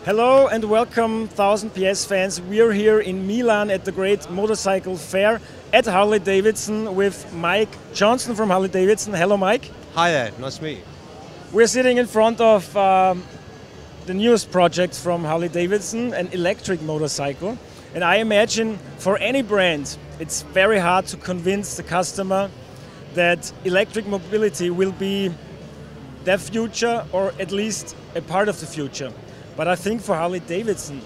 Hello and welcome 1000 PS fans. We are here in Milan at the great motorcycle fair at Harley-Davidson with Mike Johnson from Harley-Davidson. Hello Mike. Hi there, nice to meet you. We're sitting in front of the newest project from Harley-Davidson, an electric motorcycle. And I imagine for any brand it's very hard to convince the customer that electric mobility will be their future or at least a part of the future. But I think for Harley-Davidson,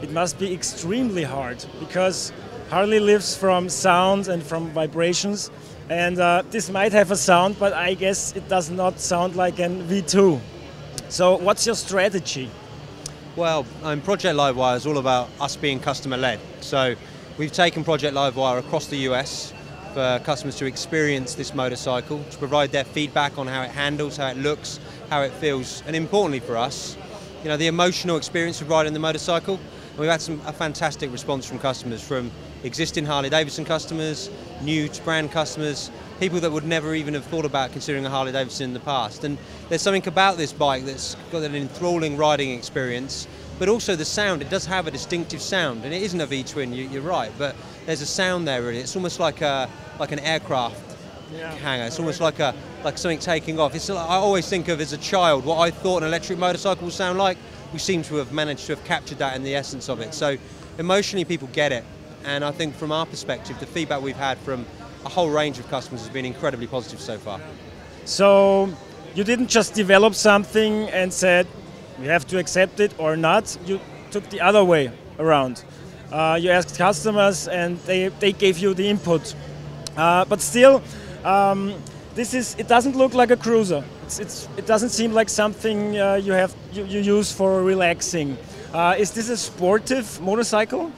it must be extremely hard because Harley lives from sound and from vibrations. And this might have a sound, but I guess it does not sound like an V2. So what's your strategy? Well, Project LiveWire is all about us being customer-led. So we've taken Project LiveWire across the US for customers to experience this motorcycle, to provide their feedback on how it handles, how it looks, how it feels, and importantly for us, you know, the emotional experience of riding the motorcycle. And we've had a fantastic response from customers, from existing Harley-Davidson customers, new to brand customers, people that would never even have thought about considering a Harley-Davidson in the past. And there's something about this bike that's got an enthralling riding experience, but also the sound. It does have a distinctive sound, and it isn't a V-twin, you're right, but there's a sound there really. It's almost like an aircraft hangar. It's almost like something taking off. I always think of as a child what I thought an electric motorcycle would sound like. We seem to have managed to have captured that in the essence of it. So emotionally people get it, and I think from our perspective the feedback we've had from a whole range of customers has been incredibly positive so far. So you didn't just develop something and said we have to accept it or not. You took the other way around. You asked customers and they gave you the input. But still, it doesn't look like a cruiser. It doesn't seem like something you use for relaxing. Is this a sportive motorcycle?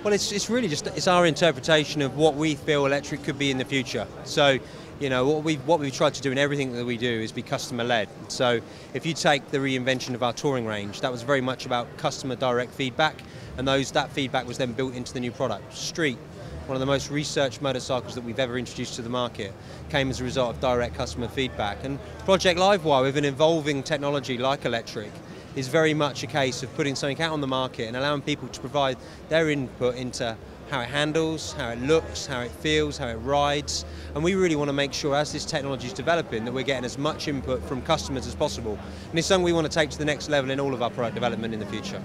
Well, it's really it's our interpretation of what we feel electric could be in the future. So, you know, what we've tried to do in everything that we do is be customer-led. So, if you take the reinvention of our touring range, that was very much about customer direct feedback, and that feedback was then built into the new product. Street, one of the most researched motorcycles that we've ever introduced to the market, came as a result of direct customer feedback. And Project LiveWire, with an evolving technology like electric, is very much a case of putting something out on the market and allowing people to provide their input into how it handles, how it looks, how it feels, how it rides. And we really want to make sure, as this technology is developing, that we're getting as much input from customers as possible. And it's something we want to take to the next level in all of our product development in the future.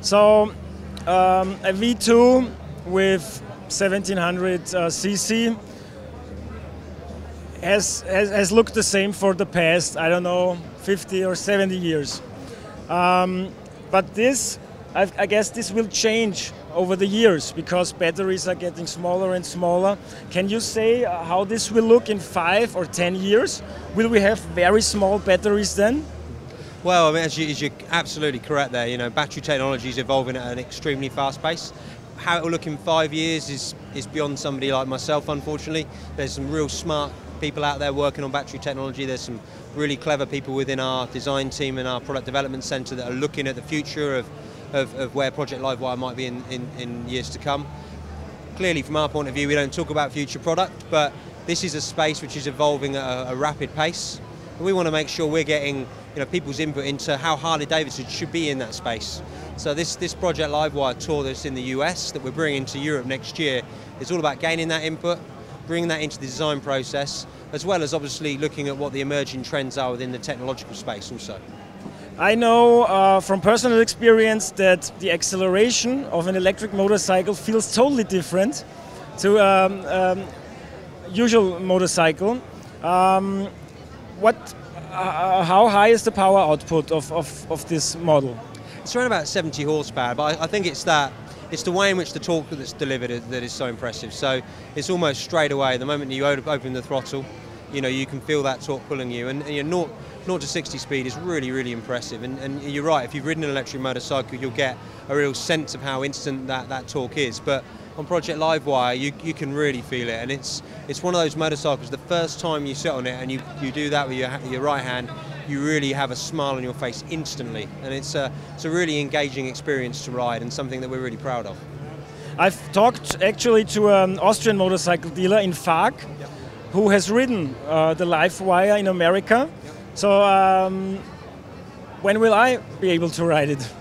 So a V2 with 1700 cc has looked the same for the past, I don't know, 50 or 70 years. But this, I guess this will change over the years because batteries are getting smaller and smaller. Can you say how this will look in 5 or 10 years? Will we have very small batteries then? Well, I mean, as you're absolutely correct there, you know, battery technology is evolving at an extremely fast pace. How it will look in 5 years is beyond somebody like myself, unfortunately. There's some real smart people out there working on battery technology. There's some really clever people within our design team and our product development center that are looking at the future of where Project LiveWire might be in years to come. Clearly, from our point of view, we don't talk about future product, but this is a space which is evolving at a rapid pace. And we want to make sure we're getting, you know, people's input into how Harley-Davidson should be in that space. So this Project LiveWire tour that's in the US that we're bringing to Europe next year is all about gaining that input, bringing that into the design process, as well as obviously looking at what the emerging trends are within the technological space also. I know from personal experience that the acceleration of an electric motorcycle feels totally different to usual motorcycle. How high is the power output of this model? It's around about 70 horsepower, but I think it's the way in which the torque that's delivered that is so impressive. So it's almost straight away, the moment you open the throttle, you know, you can feel that torque pulling you, and your 0 to 60 speed is really, really impressive. And you're right, if you've ridden an electric motorcycle, you'll get a real sense of how instant that torque is. But on Project LiveWire, you can really feel it, and it's one of those motorcycles, the first time you sit on it and you do that with your right hand, you really have a smile on your face instantly, and it's a really engaging experience to ride and something that we're really proud of. I've talked actually to an Austrian motorcycle dealer in Fag, who has ridden the LiveWire in America. So when will I be able to ride it?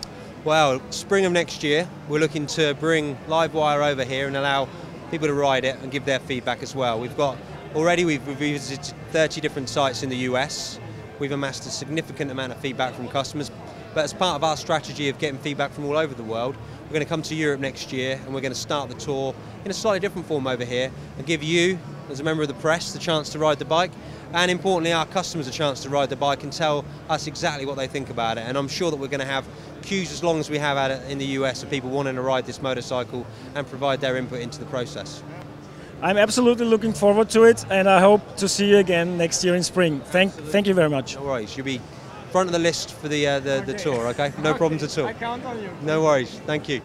Well, spring of next year, we're looking to bring LiveWire over here and allow people to ride it and give their feedback as well. We've visited 30 different sites in the US. We've amassed a significant amount of feedback from customers, but as part of our strategy of getting feedback from all over the world, we're going to come to Europe next year and we're going to start the tour in a slightly different form over here and give you, as a member of the press, the chance to ride the bike, and importantly our customers a chance to ride the bike and tell us exactly what they think about it. And I'm sure that we're going to have queues as long as we have at it in the US of people wanting to ride this motorcycle and provide their input into the process. I'm absolutely looking forward to it, and I hope to see you again next year in spring. Thank you very much. No worries, you'll be front of the list for the tour, okay? No problems at all. I count on you. No worries, thank you.